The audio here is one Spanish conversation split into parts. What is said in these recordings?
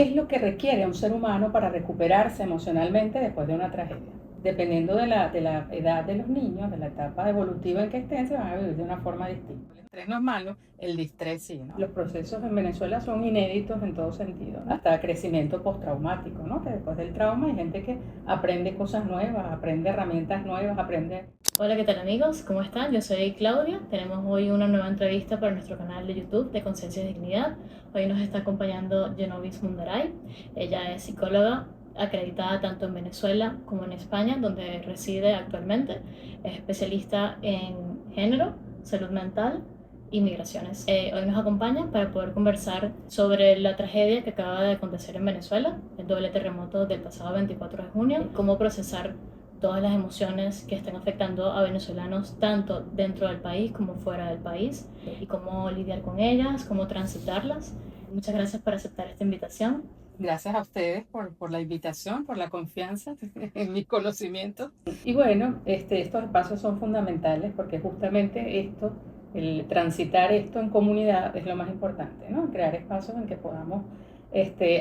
es lo que requiere un ser humano para recuperarse emocionalmente después de una tragedia. Dependiendo de la edad de los niños, de la etapa evolutiva en que estén, se van a vivir de una forma distinta. El estrés no es malo, el distrés sí, ¿no? Los procesos en Venezuela son inéditos en todo sentido, ¿no? Hasta crecimiento postraumático, ¿no? Que después del trauma hay gente que aprende cosas nuevas, aprende herramientas nuevas, aprende... Hola, ¿qué tal amigos? ¿Cómo están? Yo soy Claudia. Tenemos hoy una nueva entrevista para nuestro canal de YouTube de Conciencia y Dignidad. Hoy nos está acompañando Genovis Mundaray. Ella es psicóloga acreditada tanto en Venezuela como en España, donde reside actualmente. Es especialista en género, salud mental y migraciones. Hoy nos acompaña para poder conversar sobre la tragedia que acaba de acontecer en Venezuela, el doble terremoto del pasado 24 de junio, cómo procesar todas las emociones que están afectando a venezolanos tanto dentro del país como fuera del país y cómo lidiar con ellas, cómo transitarlas. Muchas gracias por aceptar esta invitación. Gracias a ustedes por la invitación, por la confianza en mis conocimientos. Y bueno, estos espacios son fundamentales porque justamente esto, el transitar esto en comunidad es lo más importante, ¿no? Crear espacios en que podamos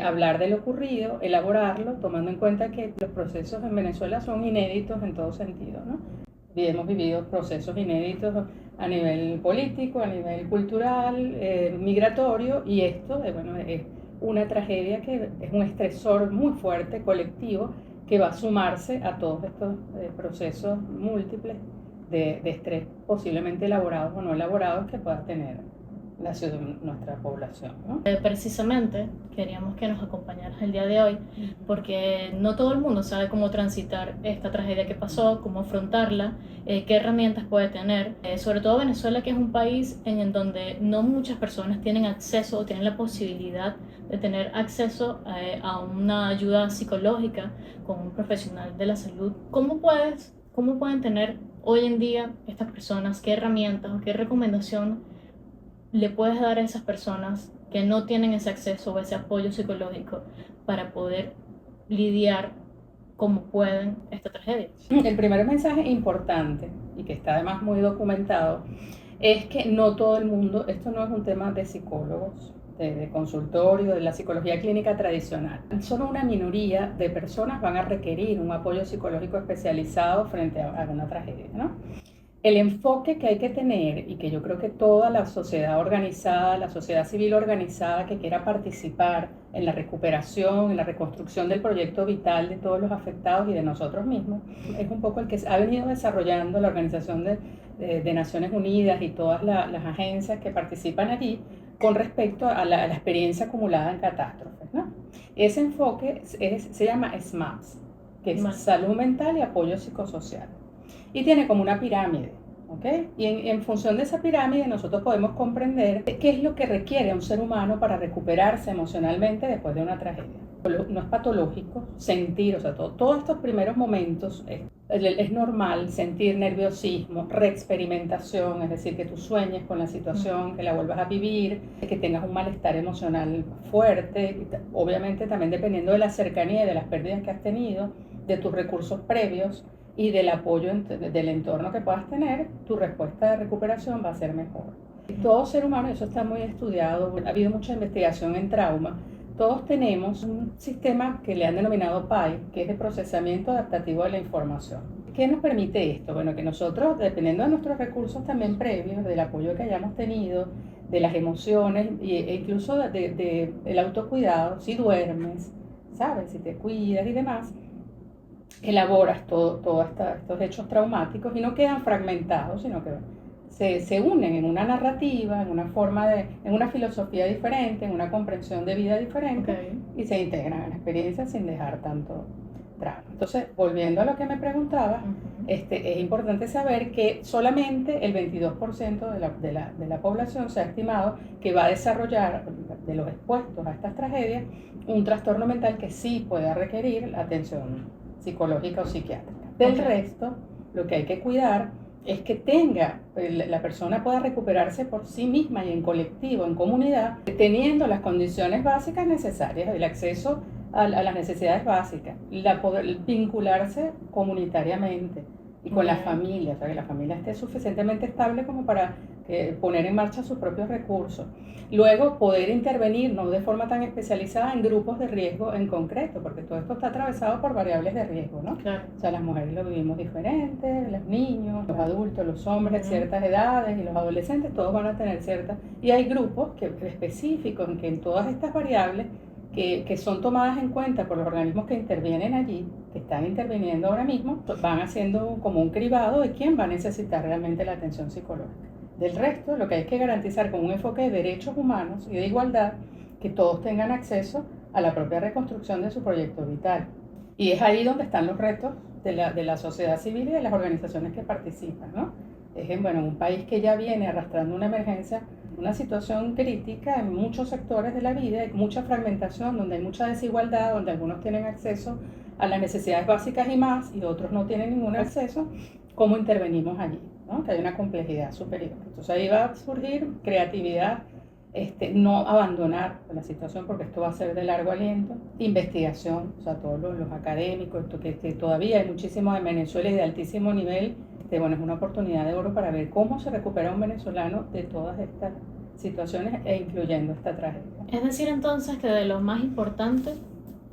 hablar de lo ocurrido, elaborarlo, tomando en cuenta que los procesos en Venezuela son inéditos en todo sentido, ¿no? Y hemos vivido procesos inéditos a nivel político, a nivel cultural, migratorio, y esto, bueno, es una tragedia que es un estresor muy fuerte, colectivo, que va a sumarse a todos estos procesos múltiples de estrés, posiblemente elaborados o no elaborados, que pueda tener nuestra población, ¿no? Precisamente queríamos que nos acompañaras el día de hoy porque no todo el mundo sabe cómo transitar esta tragedia que pasó, cómo afrontarla, qué herramientas puede tener, sobre todo Venezuela, que es un país en donde no muchas personas tienen acceso o tienen la posibilidad de tener acceso a una ayuda psicológica con un profesional de la salud. ¿Cómo pueden tener hoy en día estas personas, qué herramientas o qué recomendación le puedes dar a esas personas que no tienen ese acceso o ese apoyo psicológico para poder lidiar como pueden esta tragedia? El primer mensaje importante, y que está además muy documentado, es que no todo el mundo, esto no es un tema de psicólogos, de consultorio, de la psicología clínica tradicional. Solo una minoría de personas van a requerir un apoyo psicológico especializado frente a una tragedia, ¿no? El enfoque que hay que tener, y que yo creo que toda la sociedad organizada, la sociedad civil organizada que quiera participar en la recuperación, en la reconstrucción del proyecto vital de todos los afectados y de nosotros mismos, es un poco el que ha venido desarrollando la Organización de Naciones Unidas y todas las agencias que participan allí con respecto a la experiencia acumulada en catástrofes, ¿no? Ese enfoque se llama SMAPS, que es salud mental y apoyo psicosocial. Y tiene como una pirámide, ¿ok? Y en función de esa pirámide nosotros podemos comprender qué es lo que requiere un ser humano para recuperarse emocionalmente después de una tragedia. No es patológico sentir, o sea, todos estos primeros momentos es normal sentir nerviosismo, reexperimentación, es decir, que tú sueñes con la situación, que la vuelvas a vivir, que tengas un malestar emocional fuerte, obviamente también dependiendo de la cercanía y de las pérdidas que has tenido, de tus recursos previos y del apoyo del entorno que puedas tener, tu respuesta de recuperación va a ser mejor. Todo ser humano, eso está muy estudiado, ha habido mucha investigación en trauma, todos tenemos un sistema que le han denominado PAI, que es de procesamiento adaptativo de la información. ¿Qué nos permite esto? Bueno, que nosotros, dependiendo de nuestros recursos también previos, del apoyo que hayamos tenido, de las emociones e incluso del autocuidado, si duermes, ¿sabes? Si te cuidas y demás, elaboras todos estos hechos traumáticos y no quedan fragmentados, sino que se unen en una narrativa, en una filosofía diferente, en una comprensión de vida diferente, okay, y se integran en la experiencia sin dejar tanto trauma. Entonces, volviendo a lo que me preguntabas, es importante saber que solamente el 22% de la población se ha estimado que va a desarrollar, de los expuestos a estas tragedias, un trastorno mental que sí pueda requerir atención psicológica o psiquiátrica. Del resto, lo que hay que cuidar es que la persona pueda recuperarse por sí misma y en colectivo, en comunidad, teniendo las condiciones básicas necesarias, el acceso a las necesidades básicas, poder vincularse comunitariamente y con la familia, o sea, que la familia esté suficientemente estable como para que poner en marcha sus propios recursos. Luego, poder intervenir, no de forma tan especializada, en grupos de riesgo en concreto, porque todo esto está atravesado por variables de riesgo, ¿no? Claro. O sea, las mujeres lo vivimos diferente, los niños, los adultos, los hombres de ciertas edades y los adolescentes, todos van a tener ciertas... Y hay grupos específicos en que en todas estas variables que son tomadas en cuenta por los organismos que intervienen allí, que están interviniendo ahora mismo, van haciendo como un cribado de quién va a necesitar realmente la atención psicológica. Del resto, lo que hay que garantizar con un enfoque de derechos humanos y de igualdad, que todos tengan acceso a la propia reconstrucción de su proyecto vital. Y es ahí donde están los retos de la sociedad civil y de las organizaciones que participan, ¿no? Es en un país que ya viene arrastrando una emergencia, una situación crítica en muchos sectores de la vida, hay mucha fragmentación, donde hay mucha desigualdad, donde algunos tienen acceso a las necesidades básicas y más, y otros no tienen ningún acceso. ¿Cómo intervenimos allí? ¿No? Que hay una complejidad superior. Entonces ahí va a surgir creatividad, no abandonar la situación, porque esto va a ser de largo aliento, investigación, o sea, todos los académicos, que todavía hay muchísimos en Venezuela y de altísimo nivel. Es una oportunidad de oro para ver cómo se recupera un venezolano de todas estas situaciones, incluyendo esta tragedia. Es decir, entonces, que de lo más importante,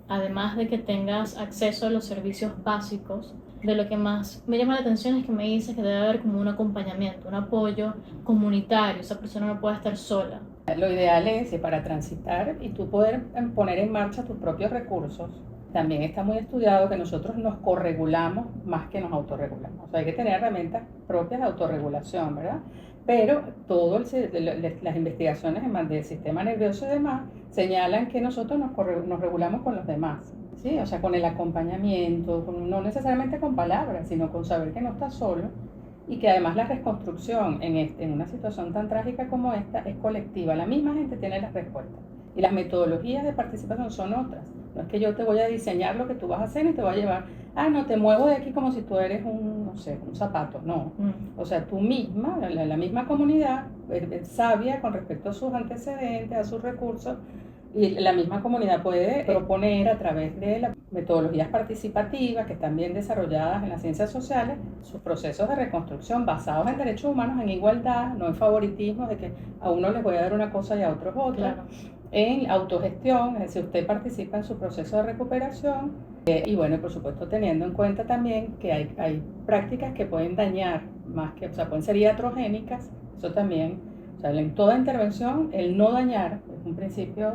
además de que tengas acceso a los servicios básicos, de lo que más me llama la atención es que me dices que debe haber como un acompañamiento, un apoyo comunitario, esa persona no puede estar sola. Lo ideal es que para transitar y tú poder poner en marcha tus propios recursos, también está muy estudiado que nosotros nos corregulamos más que nos autorregulamos. O sea, hay que tener herramientas propias de autorregulación, ¿verdad? Pero todas las investigaciones del sistema nervioso y demás señalan que nosotros nos regulamos con los demás, ¿sí? O sea, con el acompañamiento, no necesariamente con palabras, sino con saber que no estás solo, y que además la reconstrucción en una situación tan trágica como esta es colectiva. La misma gente tiene las respuestas y las metodologías de participación son otras. No es que yo te voy a diseñar lo que tú vas a hacer y te voy a llevar, no, te muevo de aquí como si tú eres un zapato, no. O sea, tú misma, la misma comunidad, sabia con respecto a sus antecedentes, a sus recursos, y la misma comunidad puede proponer a través de las metodologías participativas que están bien desarrolladas en las ciencias sociales, sus procesos de reconstrucción basados en derechos humanos, en igualdad, no en favoritismo de que a uno les voy a dar una cosa y a otros otra. Claro. En autogestión, es decir, usted participa en su proceso de recuperación y por supuesto teniendo en cuenta también que hay prácticas que pueden dañar más que, o sea, pueden ser iatrogénicas, eso también, o sea, en toda intervención el no dañar es un principio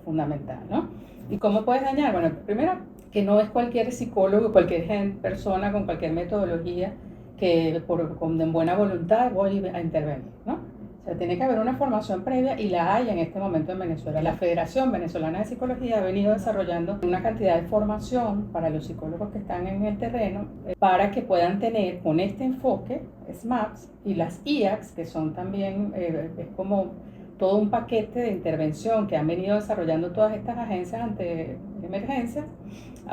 fundamental, ¿no? ¿Y cómo puedes dañar? Bueno, primero, que no es cualquier psicólogo, cualquier persona con cualquier metodología que con buena voluntad voy a intervenir, ¿no? O sea, tiene que haber una formación previa y la hay en este momento en Venezuela. La Federación Venezolana de Psicología ha venido desarrollando una cantidad de formación para los psicólogos que están en el terreno para que puedan tener con este enfoque SMAPS y las IACS, que son también, es como todo un paquete de intervención que han venido desarrollando todas estas agencias ante emergencias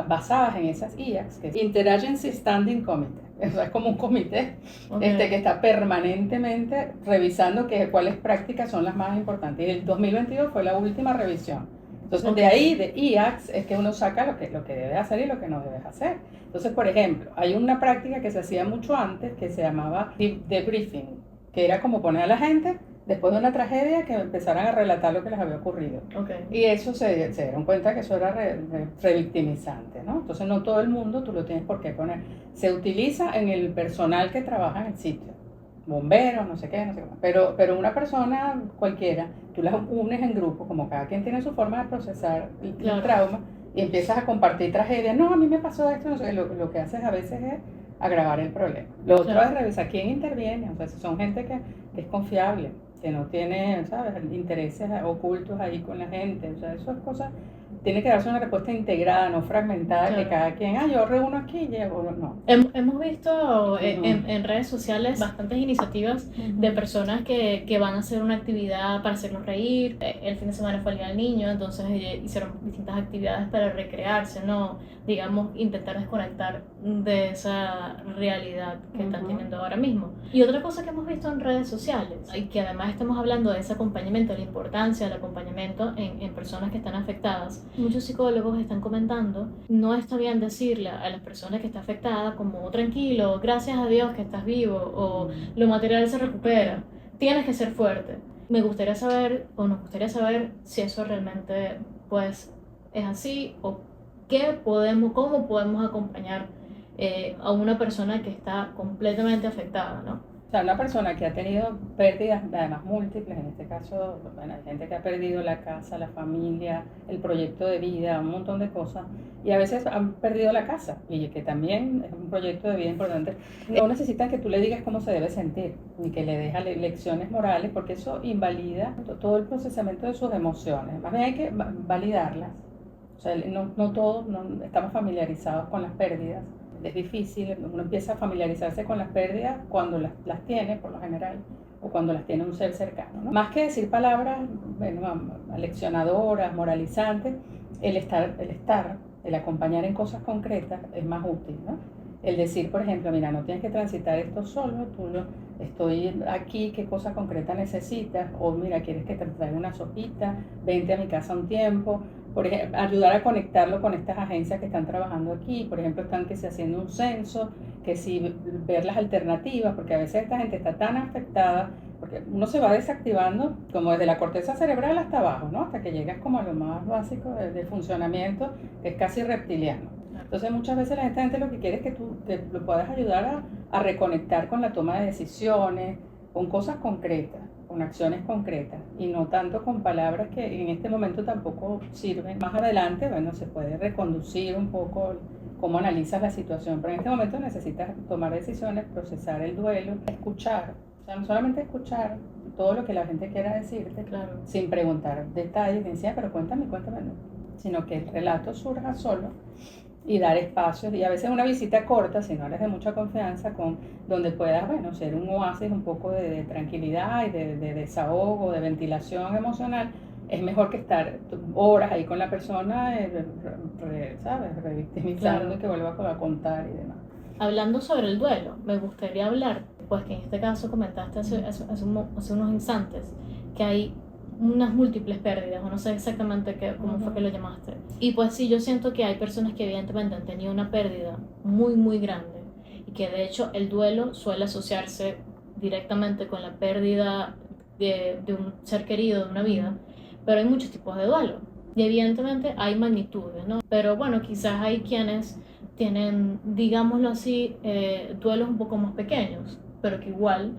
basadas en esas IACS, que es Interagency Standing Committee. Eso es como un comité que está permanentemente revisando cuáles prácticas son las más importantes. Y el 2022 fue la última revisión. Entonces, de ahí, de IACS, es que uno saca lo que debes hacer y lo que no debes hacer. Entonces, por ejemplo, hay una práctica que se hacía mucho antes que se llamaba debriefing, que era como poner a la gente después de una tragedia que empezaran a relatar lo que les había ocurrido. Y eso se dieron cuenta que eso era revictimizante, ¿no? Entonces no todo el mundo tú lo tienes por qué poner. Se utiliza en el personal que trabaja en el sitio, bomberos, no sé qué, pero una persona cualquiera, tú las unes en grupo, como cada quien tiene su forma de procesar el trauma, y empiezas a compartir tragedias. No, a mí me pasó esto, no sé, lo que haces a veces es agravar el problema. Lo otro es revisar quién interviene, o sea, si son gente que es confiable, que no tiene, ¿sabes?, intereses ocultos ahí con la gente, o sea, esas cosas, tiene que darse una respuesta integrada, no fragmentada, que cada quien, yo reúno aquí y llevo, no. Hemos visto en redes sociales bastantes iniciativas de personas que van a hacer una actividad para hacerlos reír. El fin de semana fue el Día del Niño, entonces hicieron distintas actividades para recrearse, ¿no? Digamos, intentar desconectar de esa realidad que están teniendo ahora mismo. Y otra cosa que hemos visto en redes sociales, y que además estamos hablando de ese acompañamiento, la importancia del acompañamiento en personas que están afectadas, muchos psicólogos están comentando, no está bien decirle a las personas que está afectada como tranquilo, gracias a Dios que estás vivo, o lo material se recupera. tienes que ser fuerte. Me gustaría saber, o nos gustaría saber, si eso realmente pues es así, o cómo podemos acompañar a una persona que está completamente afectada, ¿no? O sea, una persona que ha tenido pérdidas, además múltiples, en este caso, bueno, hay gente que ha perdido la casa, la familia, el proyecto de vida, un montón de cosas, y a veces han perdido la casa, y que también es un proyecto de vida importante. No necesitan que tú le digas cómo se debe sentir, ni que le dejas lecciones morales, porque eso invalida todo el procesamiento de sus emociones. Más bien hay que validarlas. O sea, no todos estamos familiarizados con las pérdidas. Es difícil, uno empieza a familiarizarse con las pérdidas cuando las tiene, por lo general, o cuando las tiene un ser cercano, ¿no? Más que decir palabras, bueno, aleccionadoras, moralizantes, el acompañar en cosas concretas es más útil, ¿no? El decir, por ejemplo, mira, no tienes que transitar esto solo, estoy aquí, qué cosa concreta necesitas, o mira, quieres que te traiga una sopita, vente a mi casa un tiempo, por ejemplo, ayudar a conectarlo con estas agencias que están trabajando aquí, por ejemplo, están que se haciendo un censo, que si ver las alternativas, porque a veces esta gente está tan afectada, porque uno se va desactivando como desde la corteza cerebral hasta abajo, ¿no? Hasta que llegas como a lo más básico del funcionamiento, que es casi reptiliano. Entonces muchas veces la gente lo que quiere es que tú lo puedas ayudar a reconectar con la toma de decisiones, con cosas concretas, con acciones concretas y no tanto con palabras que en este momento tampoco sirven. Más adelante, bueno, se puede reconducir un poco cómo analizas la situación, pero en este momento necesitas tomar decisiones, procesar el duelo, escuchar, o sea, no solamente escuchar todo lo que la gente quiera decirte, Claro. sin preguntar detalles, decir, pero cuéntame, no, sino que el relato surja solo y dar espacios, y a veces una visita corta, si no eres de mucha confianza, donde puedas, bueno, ser un oasis un poco de tranquilidad y de desahogo, de ventilación emocional, es mejor que estar horas ahí con la persona, ¿sabes? Revictimizando, claro, que vuelva a contar y demás. Hablando sobre el duelo, me gustaría hablar, pues que en este caso comentaste hace unos instantes, que hay unas múltiples pérdidas, o no sé exactamente cómo fue que lo llamaste. Y pues sí, yo siento que hay personas que evidentemente han tenido una pérdida muy, muy grande, y que de hecho el duelo suele asociarse directamente con la pérdida de un ser querido, de una vida, pero hay muchos tipos de duelo. Y evidentemente hay magnitudes, ¿no? Pero bueno, quizás hay quienes tienen, digámoslo así, duelos un poco más pequeños, pero que igual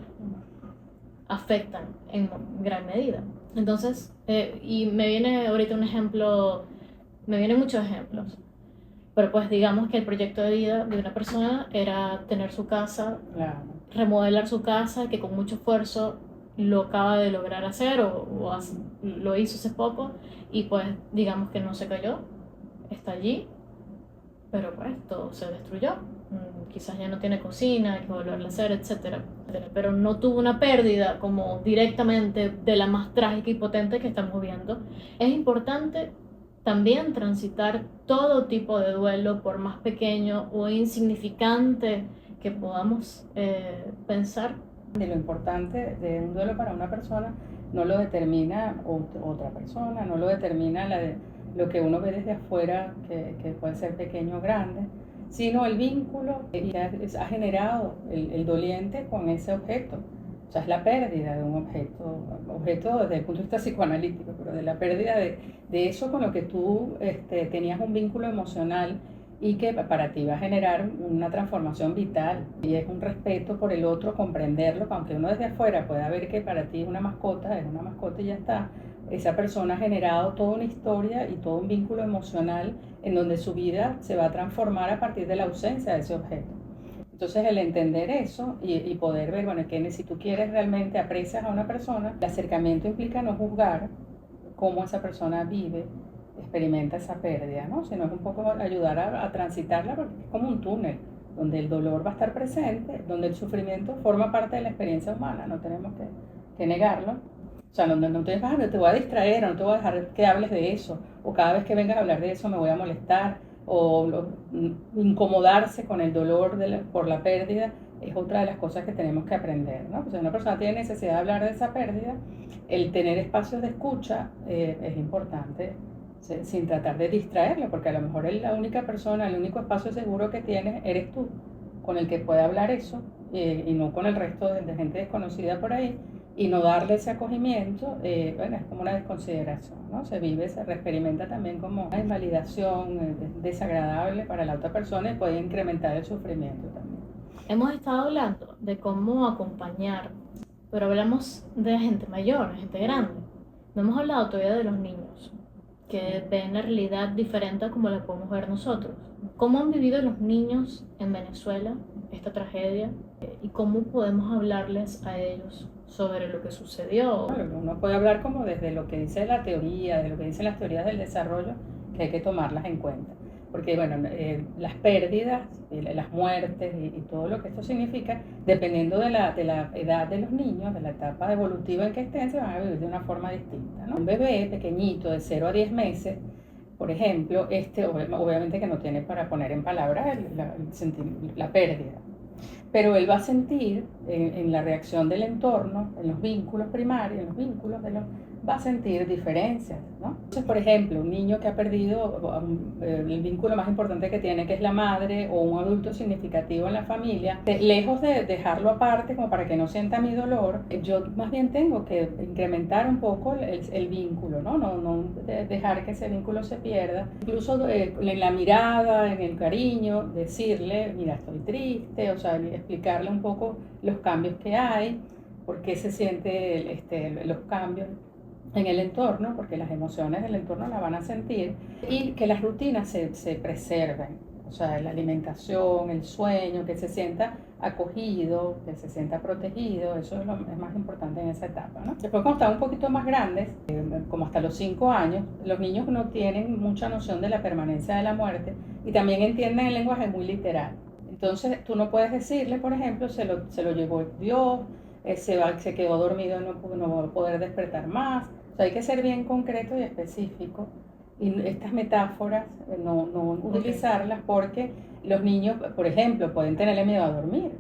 afectan en gran medida. Entonces, y me viene ahorita un ejemplo, me vienen muchos ejemplos, pero pues digamos que el proyecto de vida de una persona era tener su casa, claro, remodelar su casa, que con mucho esfuerzo lo acaba de lograr hacer lo hizo hace poco, y pues digamos que no se cayó, está allí, pero pues todo se destruyó. Quizás ya no tiene cocina, hay que volverla a hacer, etcétera, pero no tuvo una pérdida como directamente de la más trágica y potente que estamos viendo. Es importante también transitar todo tipo de duelo, por más pequeño o insignificante que podamos pensar. Y lo importante de un duelo para una persona no lo determina otra persona, no lo determina lo que uno ve desde afuera, que puede ser pequeño o grande, sino el vínculo que ha generado el doliente con ese objeto. O sea, es la pérdida de un objeto desde el punto de vista psicoanalítico, pero de la pérdida de eso con lo que tú tenías un vínculo emocional y que para ti va a generar una transformación vital. Y es un respeto por el otro, comprenderlo, aunque uno desde afuera pueda ver que para ti es una mascota y ya está. Esa persona ha generado toda una historia y todo un vínculo emocional en donde su vida se va a transformar a partir de la ausencia de ese objeto. Entonces el entender eso y poder ver, bueno, que si tú quieres realmente aprecias a una persona, el acercamiento implica no juzgar cómo esa persona vive, experimenta esa pérdida, ¿no? Sino es un poco ayudar a transitarla, porque es como un túnel, donde el dolor va a estar presente, donde el sufrimiento forma parte de la experiencia humana, no tenemos que negarlo. O sea, donde no te voy a distraer, o no te voy a dejar que hables de eso, o cada vez que vengas a hablar de eso me voy a molestar, o incomodarse con el dolor por la pérdida, es otra de las cosas que tenemos que aprender, ¿no? Pues si una persona tiene necesidad de hablar de esa pérdida, el tener espacios de escucha es importante, sin tratar de distraerlo, porque a lo mejor la única persona, el único espacio seguro que tienes eres tú, con el que puede hablar eso, y no con el resto de gente desconocida por ahí, y no darle ese acogimiento, bueno, es como una desconsideración, ¿no? Se vive, se experimenta también como una invalidación desagradable para la otra persona y puede incrementar el sufrimiento también. Hemos estado hablando de cómo acompañar, pero hablamos de gente mayor, gente grande. No hemos hablado todavía de los niños, que ven la realidad diferente a como la podemos ver nosotros. ¿Cómo han vivido los niños en Venezuela esta tragedia y cómo podemos hablarles a ellos sobre lo que sucedió? Bueno, uno puede hablar como desde lo que dice la teoría, de lo que dicen las teorías del desarrollo, que hay que tomarlas en cuenta. Porque bueno, las pérdidas, las muertes y todo lo que esto significa, dependiendo de la edad de los niños, de la etapa evolutiva en que estén, se van a vivir de una forma distinta, ¿no? Un bebé pequeñito de 0 a 10 meses, por ejemplo, obviamente que no tiene para poner en palabras la pérdida, pero él va a sentir en la reacción del entorno, en los vínculos primarios, en los vínculos va a sentir diferencias, ¿no? Entonces, por ejemplo, un niño que ha perdido el vínculo más importante que tiene, que es la madre, o un adulto significativo en la familia, lejos de dejarlo aparte como para que no sienta mi dolor, yo más bien tengo que incrementar un poco el vínculo, ¿no? No dejar que ese vínculo se pierda. Incluso en la mirada, en el cariño, decirle, mira, estoy triste, o sea, explicarle un poco los cambios que hay, por qué se sienten los cambios en el entorno, porque las emociones del entorno las van a sentir, y que las rutinas se preserven, o sea, la alimentación, el sueño, que se sienta acogido, que se sienta protegido, eso es más importante en esa etapa, ¿no? Después, cuando están un poquito más grandes, como hasta los 5 años, los niños no tienen mucha noción de la permanencia de la muerte y también entienden el lenguaje muy literal. Entonces, tú no puedes decirle, por ejemplo, se lo llevó Dios, se quedó dormido, no va a poder despertar más. O sea, hay que ser bien concreto y específico. Y estas metáforas no utilizarlas porque los niños, por ejemplo, pueden tenerle miedo a dormir,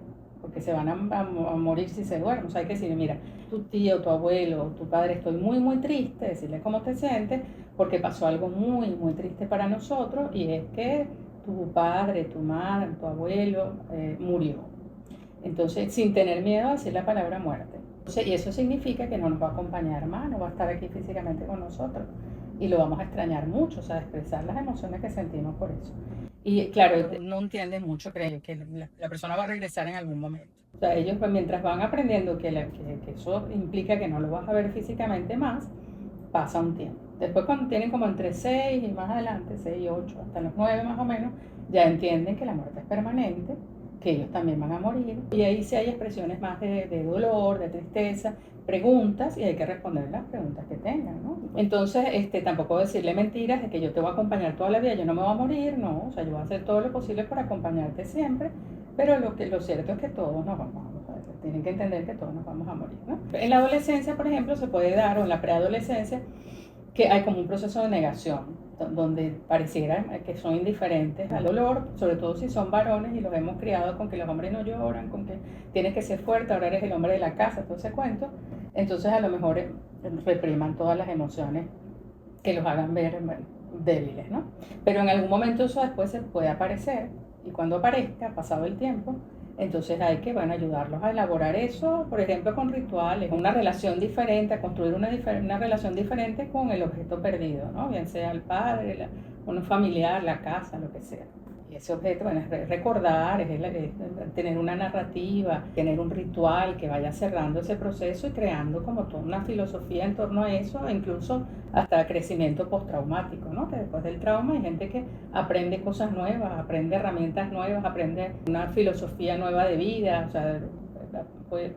porque se van a morir si se duermen. O sea, hay que decirle, mira, tu tío, tu abuelo, tu padre, estoy muy, muy triste, decirle cómo te sientes, porque pasó algo muy, muy triste para nosotros y es que tu padre, tu madre, tu abuelo murió. Entonces, sin tener miedo a decir la palabra muerte. Entonces, y eso significa que no nos va a acompañar más, no va a estar aquí físicamente con nosotros. Y lo vamos a extrañar mucho, o sea, expresar las emociones que sentimos por eso. Y claro, no entienden mucho, creo que la persona va a regresar en algún momento. O sea, ellos mientras van aprendiendo que eso implica que no lo vas a ver físicamente más, pasa un tiempo. Después cuando tienen como entre 6 y más adelante, 6 y 8, hasta los 9 más o menos, ya entienden que la muerte es permanente, que ellos también van a morir. Y ahí sí hay expresiones más de dolor, de tristeza, preguntas, y hay que responder las preguntas que tengan, ¿no? Entonces, tampoco decirle mentiras de que yo te voy a acompañar toda la vida, yo no me voy a morir, no, o sea, yo voy a hacer todo lo posible por acompañarte siempre, pero lo cierto es que todos nos vamos a morir. Tienen que entender que todos nos vamos a morir, ¿no? En la adolescencia, por ejemplo, se puede dar, o en la preadolescencia, que hay como un proceso de negación, donde pareciera que son indiferentes al dolor, sobre todo si son varones y los hemos criado con que los hombres no lloran, con que tienes que ser fuerte, ahora eres el hombre de la casa, todo ese cuento. Entonces a lo mejor repriman todas las emociones que los hagan ver débiles, ¿no? Pero en algún momento eso después se puede aparecer, y cuando aparezca, pasado el tiempo, entonces hay que, bueno, ayudarlos a elaborar eso, por ejemplo, con rituales, una relación diferente, a construir una relación diferente con el objeto perdido, ¿no? Bien sea el padre, un familiar, la casa, lo que sea. Y ese objeto, bueno, es recordar, es tener una narrativa, tener un ritual que vaya cerrando ese proceso y creando como toda una filosofía en torno a eso, incluso hasta crecimiento postraumático, ¿no? Que después del trauma hay gente que aprende cosas nuevas, aprende herramientas nuevas, aprende una filosofía nueva de vida, o sea,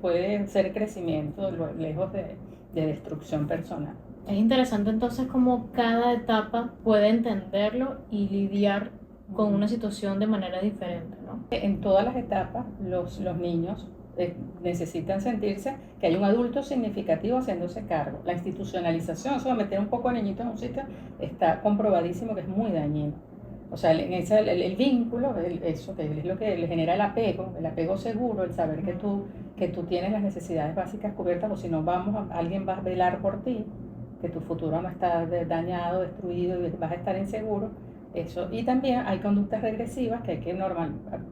puede ser crecimiento lejos de destrucción personal. Es interesante entonces cómo cada etapa puede entenderlo y lidiar con una situación de manera diferente, ¿no? En todas las etapas, los niños necesitan sentirse que hay un adulto significativo haciéndose cargo. La institucionalización, o sea, meter un poco de niñitos en un sitio, está comprobadísimo que es muy dañino. O sea, el vínculo, eso que es lo que le genera el apego seguro, el saber que tú tienes las necesidades básicas cubiertas, o si no, alguien va a velar por ti, que tu futuro no está dañado, destruido y vas a estar inseguro. Eso. Y también hay conductas regresivas que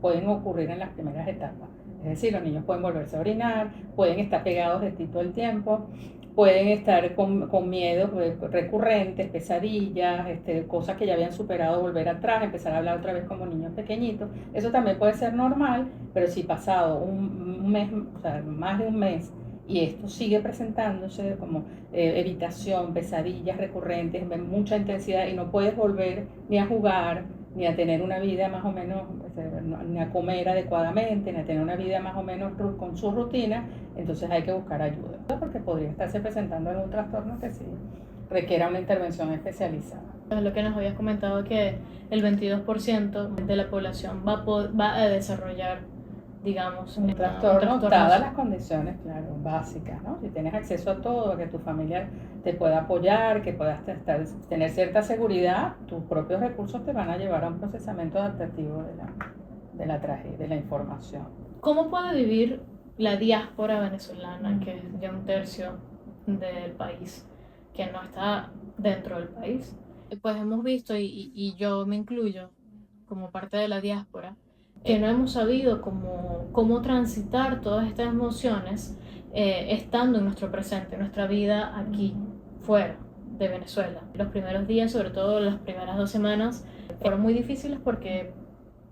pueden ocurrir en las primeras etapas. Es decir, los niños pueden volverse a orinar, pueden estar pegados de ti todo el tiempo, pueden estar con miedos recurrentes, pesadillas, cosas que ya habían superado, volver atrás, empezar a hablar otra vez como niños pequeñitos. Eso también puede ser normal, pero si pasado un mes, o sea, más de un mes, y esto sigue presentándose como evitación, pesadillas recurrentes, mucha intensidad, y no puedes volver ni a jugar, ni a tener una vida más o menos, ni a comer adecuadamente, ni a tener una vida más o menos con su rutina, entonces hay que buscar ayuda, porque podría estarse presentando algún trastorno que sí requiera una intervención especializada. Lo que nos habías comentado, que el 22% de la población va a desarrollar, digamos, un trastorno dadas las condiciones, claro, básicas, ¿no? Si tienes acceso a todo, a que tu familia te pueda apoyar, que puedas tener cierta seguridad, tus propios recursos te van a llevar a un procesamiento adaptativo de la tragedia, de la información. ¿Cómo puede vivir la diáspora venezolana, que es ya un tercio del país, que no está dentro del país? Pues hemos visto, y yo me incluyo como parte de la diáspora, que no hemos sabido cómo transitar todas estas emociones estando en nuestro presente, en nuestra vida aquí, fuera de Venezuela. Los primeros días, sobre todo las primeras 2 semanas, fueron muy difíciles porque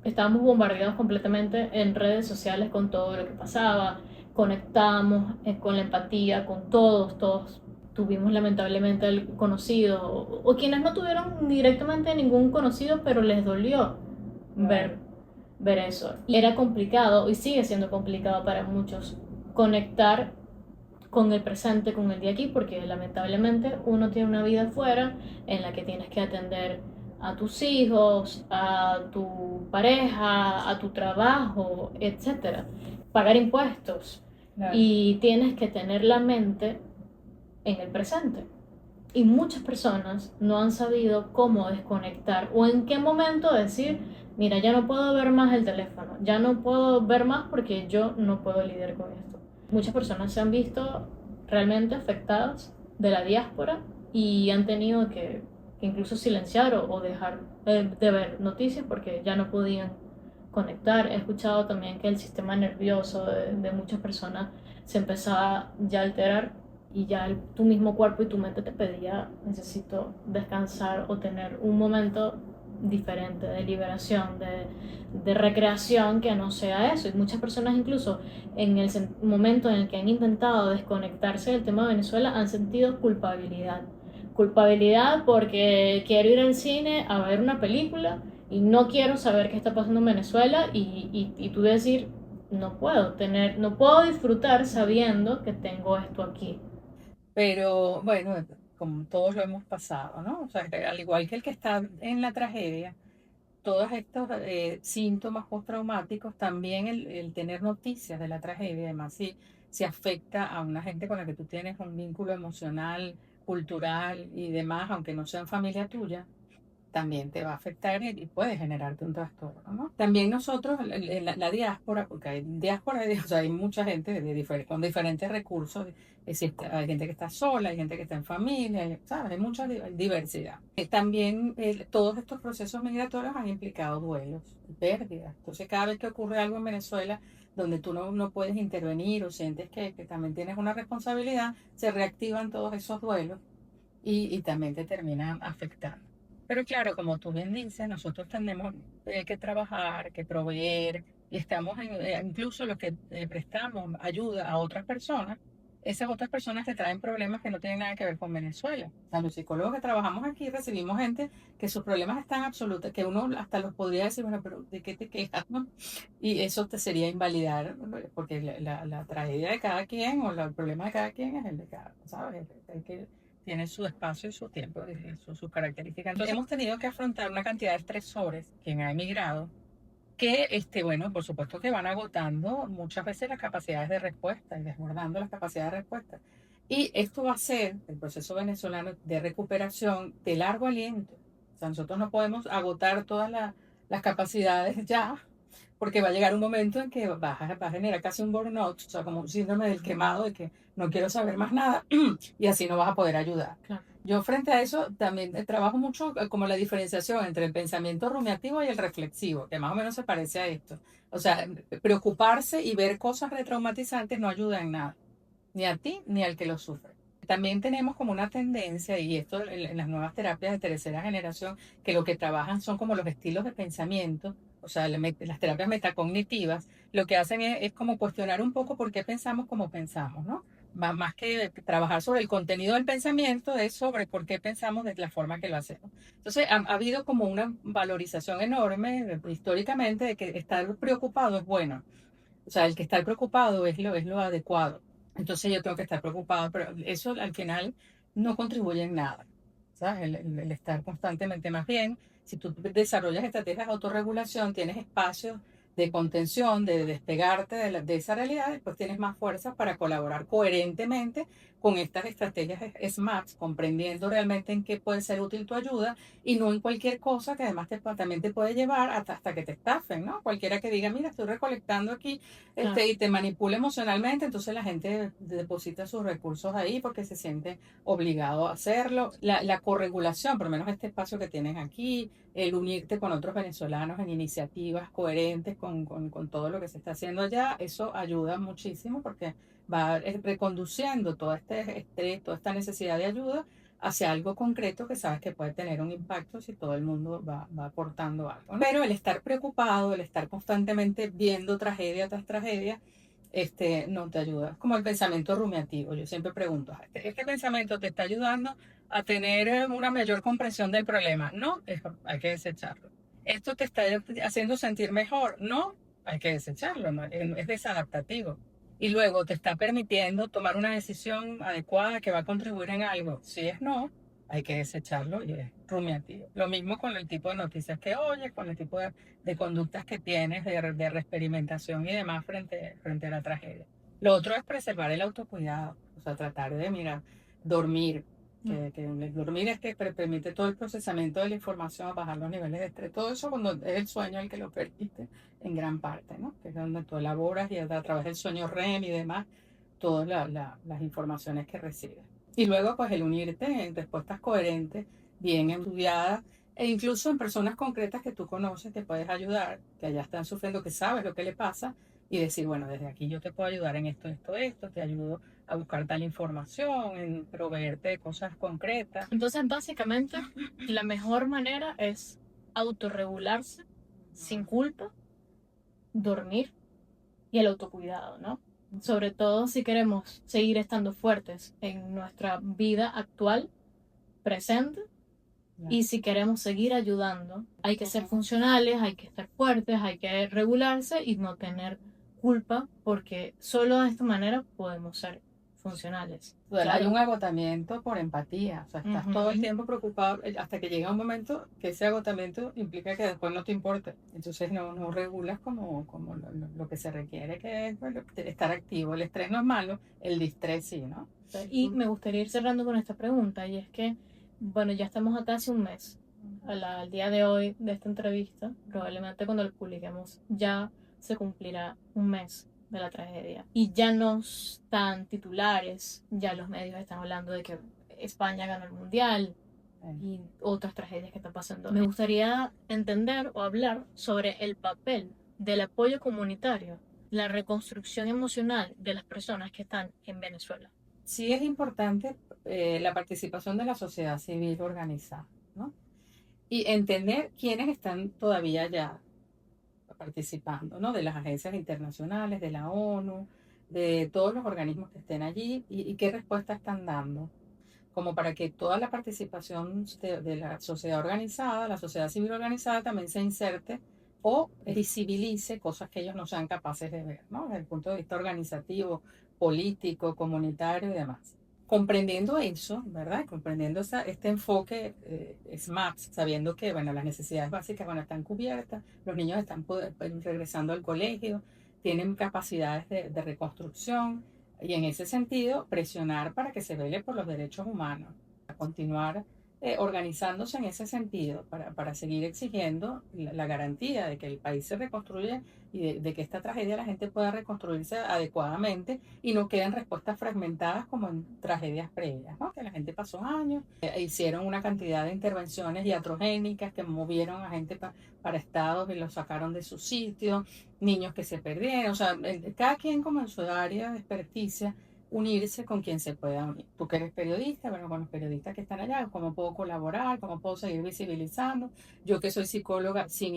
estábamos bombardeados completamente en redes sociales con todo lo que pasaba, conectábamos con la empatía, con todos tuvimos lamentablemente el conocido, o quienes no tuvieron directamente ningún conocido, pero les dolió ver eso. Y era complicado, y sigue siendo complicado para muchos, conectar con el presente, con el día aquí, porque lamentablemente uno tiene una vida afuera en la que tienes que atender a tus hijos, a tu pareja, a tu trabajo, etcétera, pagar impuestos, claro. Y tienes que tener la mente en el presente. Y muchas personas no han sabido cómo desconectar o en qué momento decir, mira, ya no puedo ver más el teléfono, ya no puedo ver más porque yo no puedo lidiar con esto. Muchas personas se han visto realmente afectadas de la diáspora y han tenido que incluso silenciar o dejar de ver noticias porque ya no podían conectar. He escuchado también que el sistema nervioso de muchas personas se empezaba ya a alterar y ya tu mismo cuerpo y tu mente te pedía, necesito descansar o tener un momento diferente de liberación, de recreación que no sea eso. Y muchas personas incluso en el momento en el que han intentado desconectarse del tema de Venezuela han sentido culpabilidad. Culpabilidad porque quiero ir al cine a ver una película y no quiero saber qué está pasando en Venezuela y tú decir, no puedo disfrutar sabiendo que tengo esto aquí. Pero bueno, como todos lo hemos pasado, ¿no? O sea, al igual que el que está en la tragedia, todos estos síntomas postraumáticos, también el tener noticias de la tragedia, además si afecta a una gente con la que tú tienes un vínculo emocional, cultural y demás, aunque no sean familia tuya, también te va a afectar y puede generarte un trastorno, ¿no? También nosotros, la diáspora, porque hay diáspora, o sea, hay mucha gente con diferentes recursos, hay gente que está sola, hay gente que está en familia, ¿sabes? Hay mucha diversidad. También todos estos procesos migratorios han implicado duelos y pérdidas. Entonces, cada vez que ocurre algo en Venezuela, donde tú no puedes intervenir o sientes que también tienes una responsabilidad, se reactivan todos esos duelos y también te terminan afectando. Pero claro, como tú bien dices, nosotros tenemos que trabajar, que proveer, y estamos incluso los que prestamos ayuda a otras personas, esas otras personas te traen problemas que no tienen nada que ver con Venezuela. O sea, los psicólogos que trabajamos aquí recibimos gente que sus problemas están absolutos, que uno hasta los podría decir, bueno, pero ¿de qué te quejas, no? Y eso te sería invalidar, porque la tragedia de cada quien o el problema de cada quien es el de cada, ¿sabes? Hay que tiene su espacio y su tiempo, sus características. Entonces hemos tenido que afrontar una cantidad de estresores, quien ha emigrado, que, bueno, por supuesto que van agotando muchas veces las capacidades de respuesta y desbordando las capacidades de respuesta. Y esto va a ser el proceso venezolano de recuperación de largo aliento. O sea, nosotros no podemos agotar todas las capacidades ya, porque va a llegar un momento en que va a generar casi un burnout, o sea, como un síndrome del quemado, de que no quiero saber más nada y así no vas a poder ayudar. Claro. Yo frente a eso también trabajo mucho como la diferenciación entre el pensamiento rumiativo y el reflexivo, que más o menos se parece a esto. O sea, preocuparse y ver cosas retraumatizantes no ayuda en nada, ni a ti ni al que lo sufre. También tenemos como una tendencia, y esto en las nuevas terapias de tercera generación, que lo que trabajan son como los estilos de pensamiento, o sea, las terapias metacognitivas, lo que hacen es como cuestionar un poco por qué pensamos como pensamos, ¿no? Más que trabajar sobre el contenido del pensamiento, es sobre por qué pensamos de la forma que lo hacemos. Entonces, ha habido como una valorización enorme históricamente de que estar preocupado es bueno. O sea, el que estar preocupado es lo adecuado. Entonces yo tengo que estar preocupado, pero eso al final no contribuye en nada. ¿Sabes? El estar constantemente más bien, si tú desarrollas estrategias de autorregulación, tienes espacios de contención, de despegarte de esa realidad, pues tienes más fuerza para colaborar coherentemente con estas estrategias SMART, comprendiendo realmente en qué puede ser útil tu ayuda y no en cualquier cosa que además también te puede llevar hasta que te estafen, ¿no? Cualquiera que diga, mira, estoy recolectando aquí Claro. y te manipula emocionalmente, entonces la gente deposita sus recursos ahí porque se siente obligado a hacerlo. La corregulación, por lo menos este espacio que tienes aquí, el unirte con otros venezolanos en iniciativas coherentes con todo lo que se está haciendo allá, eso ayuda muchísimo porque va reconduciendo todo este estrés, toda esta necesidad de ayuda hacia algo concreto que sabes que puede tener un impacto si todo el mundo va aportando algo, ¿no? Pero el estar preocupado, el estar constantemente viendo tragedia tras tragedia, no te ayuda. Es como el pensamiento rumiativo. Yo siempre pregunto, ¿este pensamiento te está ayudando a tener una mayor comprensión del problema? No, hay que desecharlo. ¿Esto te está haciendo sentir mejor? No, hay que desecharlo, ¿no? Es desadaptativo. Y luego te está permitiendo tomar una decisión adecuada que va a contribuir en algo. Si es no, hay que desecharlo y es rumiativo. Lo mismo con el tipo de noticias que oyes, con el tipo de conductas que tienes, de reexperimentación y demás frente a la tragedia. Lo otro es preservar el autocuidado, o sea, tratar de, mira, dormir. Que el dormir es que permite todo el procesamiento de la información, bajar los niveles de estrés, todo eso cuando es el sueño el que lo permite en gran parte, ¿no? Que es donde tú elaboras y a través del sueño REM y demás, todas las informaciones que recibes. Y luego, pues, el unirte en respuestas coherentes, bien estudiadas, e incluso en personas concretas que tú conoces, que puedes ayudar, que allá están sufriendo, que sabes lo que le pasa, y decir, bueno, desde aquí yo te puedo ayudar en esto, te ayudo a buscar tal información, en proveerte de cosas concretas. Entonces, básicamente, la mejor manera es autorregularse sin culpa, dormir y el autocuidado, ¿no? Sobre todo si queremos seguir estando fuertes en nuestra vida actual, presente, y si queremos seguir ayudando, hay que ser funcionales, hay que estar fuertes, hay que regularse y no tener culpa, porque solo de esta manera podemos ser funcionales. Bueno, Claro. hay un agotamiento por empatía, o sea, estás todo el tiempo preocupado hasta que llega un momento que ese agotamiento implica que después no te importe. Entonces no regulas como lo que se requiere, que es bueno, estar activo. El estrés no es malo, el distrés sí, ¿no? Y me gustaría ir cerrando con esta pregunta, y es que, bueno, ya estamos a casi un mes, al día de hoy de esta entrevista, probablemente cuando lo publiquemos ya se cumplirá un mes de la tragedia. Y ya no están titulares, ya los medios están hablando de que España ganó el mundial y otras tragedias que están pasando. Me gustaría entender o hablar sobre el papel del apoyo comunitario, la reconstrucción emocional de las personas que están en Venezuela. Sí es importante la participación de la sociedad civil organizada, ¿no? Y entender quiénes están todavía ya participando, ¿no? De las agencias internacionales, de la ONU, de todos los organismos que estén allí y qué respuesta están dando, como para que toda la participación de la sociedad organizada, la sociedad civil organizada también se inserte o visibilice cosas que ellos no sean capaces de ver, ¿no? Desde el punto de vista organizativo, político, comunitario y demás. Comprendiendo eso, ¿verdad? Comprendiendo este enfoque SMART, sabiendo que, bueno, las necesidades básicas, bueno, están cubiertas, los niños están regresando al colegio, tienen capacidades de reconstrucción, y en ese sentido, presionar para que se vele por los derechos humanos, continuar organizándose en ese sentido para seguir exigiendo la garantía de que el país se reconstruye y de que esta tragedia la gente pueda reconstruirse adecuadamente y no queden respuestas fragmentadas como en tragedias previas, ¿no? Que la gente pasó años, hicieron una cantidad de intervenciones iatrogénicas que movieron a gente para estados y los sacaron de su sitio, niños que se perdieron, o sea, cada quien como en su área de experticia unirse con quien se pueda unir. Tú que eres periodista, bueno, con los periodistas que están allá, cómo puedo colaborar, cómo puedo seguir visibilizando. Yo que soy psicóloga sin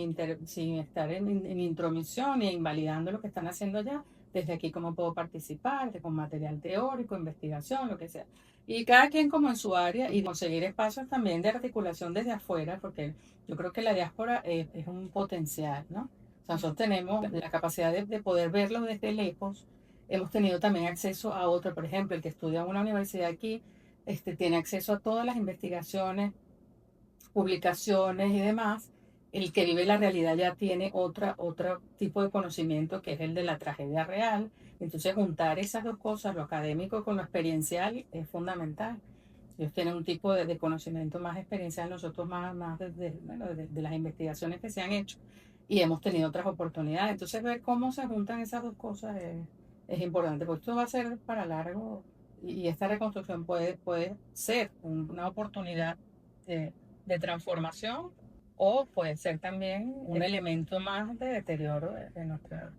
estar en intromisión ni invalidando lo que están haciendo allá, desde aquí cómo puedo participar, con material teórico, investigación, lo que sea. Y cada quien como en su área y conseguir espacios también de articulación desde afuera, porque yo creo que la diáspora es un potencial, ¿no? O sea, nosotros tenemos la capacidad de poder verlo desde lejos. Hemos tenido también acceso a otro, por ejemplo, el que estudia en una universidad aquí, tiene acceso a todas las investigaciones, publicaciones y demás. El que vive la realidad ya tiene otro tipo de conocimiento que es el de la tragedia real. Entonces, juntar esas dos cosas, lo académico con lo experiencial, es fundamental. Ellos tienen un tipo de conocimiento más experiencial, nosotros más bueno, de las investigaciones que se han hecho y hemos tenido otras oportunidades. Entonces, ver cómo se juntan esas dos cosas es importante, porque esto va a ser para largo y esta reconstrucción puede ser una oportunidad de, de transformación o puede ser también un elemento más de deterioro de nuestra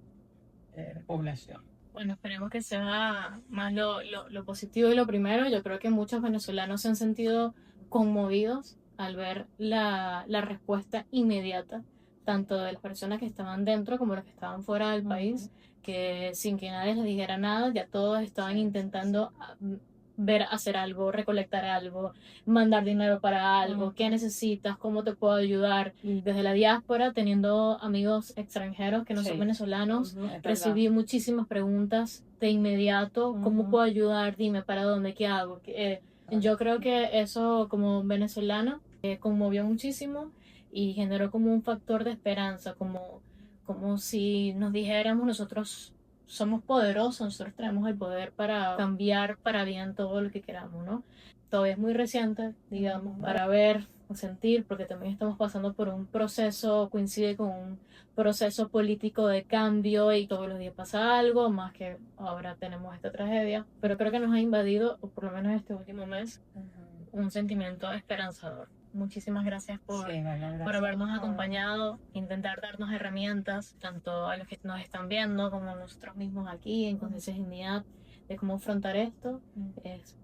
población. Bueno, esperemos que sea más lo positivo y lo primero. Yo creo que muchos venezolanos se han sentido conmovidos al ver la respuesta inmediata, tanto de las personas que estaban dentro como las que estaban fuera del país, que sin que nadie les dijera nada, ya todos estaban intentando ver hacer algo, recolectar algo, mandar dinero para algo, qué necesitas, cómo te puedo ayudar. Desde la diáspora, teniendo amigos extranjeros que no son venezolanos, recibí muchísimas preguntas de inmediato, ¿cómo puedo ayudar? Dime para dónde, qué hago. Yo creo que eso como venezolana conmovió muchísimo y generó como un factor de esperanza, como si nos dijéramos nosotros somos poderosos, nosotros tenemos el poder para cambiar para bien todo lo que queramos, ¿no? Todavía es muy reciente, digamos, para ver o sentir, porque también estamos pasando por un proceso, coincide con un proceso político de cambio y todos los días pasa algo, más que ahora tenemos esta tragedia, pero creo que nos ha invadido, o por lo menos este último mes, un sentimiento esperanzador. Muchísimas gracias por habernos acompañado, intentar darnos herramientas, tanto a los que nos están viendo como a nosotros mismos aquí en Conciencia y Dignidad, de cómo afrontar esto. Es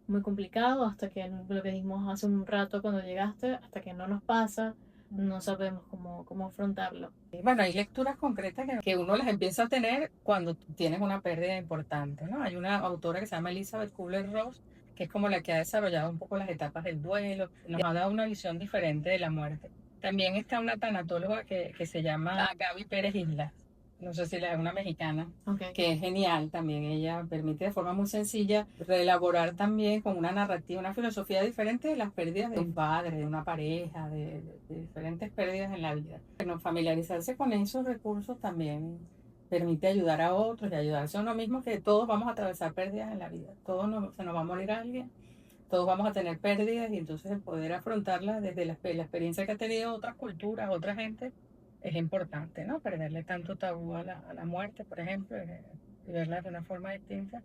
muy complicado hasta que, lo que dijimos hace un rato cuando llegaste, hasta que no nos pasa, no sabemos cómo afrontarlo. Bueno, hay lecturas concretas que uno las empieza a tener cuando tienes una pérdida importante, ¿no? Hay una autora que se llama Elizabeth Kubler-Ross, que es como la que ha desarrollado un poco las etapas del duelo, nos ha dado una visión diferente de la muerte. También está una tanatóloga que se llama Gaby Pérez Islas, no sé si es una mexicana, que es genial también. Ella permite de forma muy sencilla reelaborar también con una narrativa, una filosofía diferente de las pérdidas de un padre, de una pareja, de diferentes pérdidas en la vida. Bueno, familiarizarse con esos recursos también permite ayudar a otros y ayudarse a uno mismo, que todos vamos a atravesar pérdidas en la vida, se nos va a morir alguien, todos vamos a tener pérdidas y entonces el poder afrontarlas desde la experiencia que ha tenido otras culturas, otra gente, es importante, ¿no? Perderle tanto tabú a la muerte, por ejemplo, y verla de una forma distinta,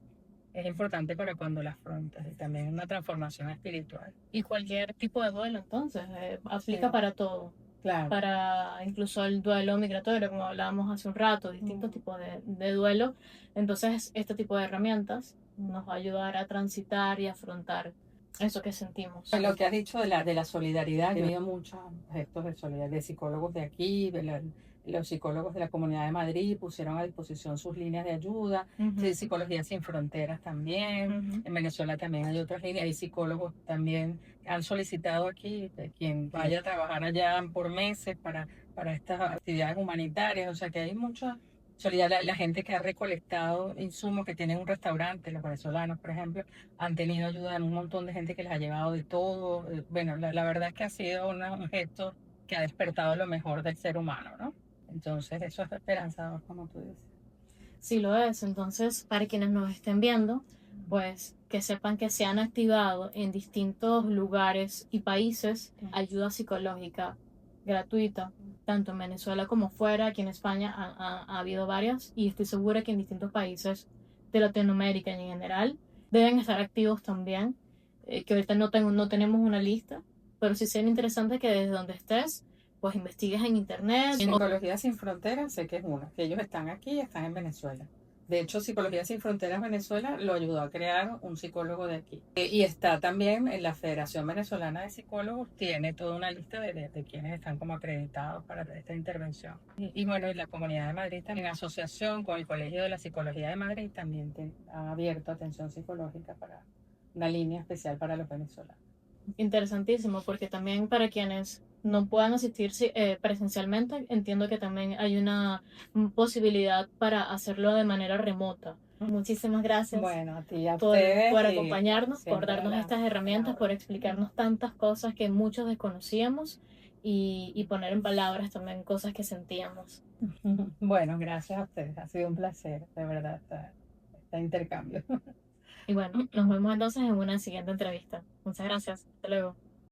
es importante para cuando la afrontas y también una transformación espiritual. Y cualquier tipo de duelo, entonces, aplica para todo. Claro. Para incluso el duelo migratorio, como hablábamos hace un rato, distintos tipos de duelo. Entonces, este tipo de herramientas nos va a ayudar a transitar y afrontar eso que sentimos. Lo que has dicho de la solidaridad, he tenido muchos gestos de solidaridad de psicólogos de aquí, los psicólogos de la Comunidad de Madrid pusieron a disposición sus líneas de ayuda, de Psicología Sin Fronteras también, en Venezuela también hay otras líneas, hay psicólogos también han solicitado aquí quien vaya a trabajar allá por meses para estas actividades humanitarias, o sea que hay mucha solidaridad. La gente que ha recolectado insumos, que tienen un restaurante, los venezolanos, por ejemplo, han tenido ayuda de un montón de gente que les ha llevado de todo. Bueno, la verdad es que ha sido un gesto que ha despertado lo mejor del ser humano, ¿no? Entonces, eso es esperanzador, como tú dices. Sí, lo es. Entonces, para quienes nos estén viendo, pues que sepan que se han activado en distintos lugares y países ayuda psicológica gratuita, tanto en Venezuela como fuera. Aquí en España ha habido varias y estoy segura que en distintos países de Latinoamérica y en general deben estar activos también, que ahorita no tenemos una lista, pero sí sería interesante que desde donde estés, pues investigues en internet. Psicología Sin Fronteras sé que es una, que ellos están aquí y están en Venezuela. De hecho, Psicología Sin Fronteras Venezuela lo ayudó a crear un psicólogo de aquí. Y está también en la Federación Venezolana de Psicólogos, tiene toda una lista de quienes están como acreditados para esta intervención. Y bueno, y la Comunidad de Madrid también, en asociación con el Colegio de la Psicología de Madrid, también ha abierto atención psicológica para una línea especial para los venezolanos. Interesantísimo, porque también para quienes no puedan asistir presencialmente, entiendo que también hay una posibilidad para hacerlo de manera remota. Muchísimas gracias. Bueno, a ti, a por ustedes. acompañarnos, por Siempre darnos estas herramientas, por explicarnos tantas cosas que muchos desconocíamos y poner en palabras también cosas que sentíamos. Bueno, gracias a ustedes. Ha sido un placer, de verdad, este intercambio. Y bueno, nos vemos entonces en una siguiente entrevista. Muchas gracias. Hasta luego.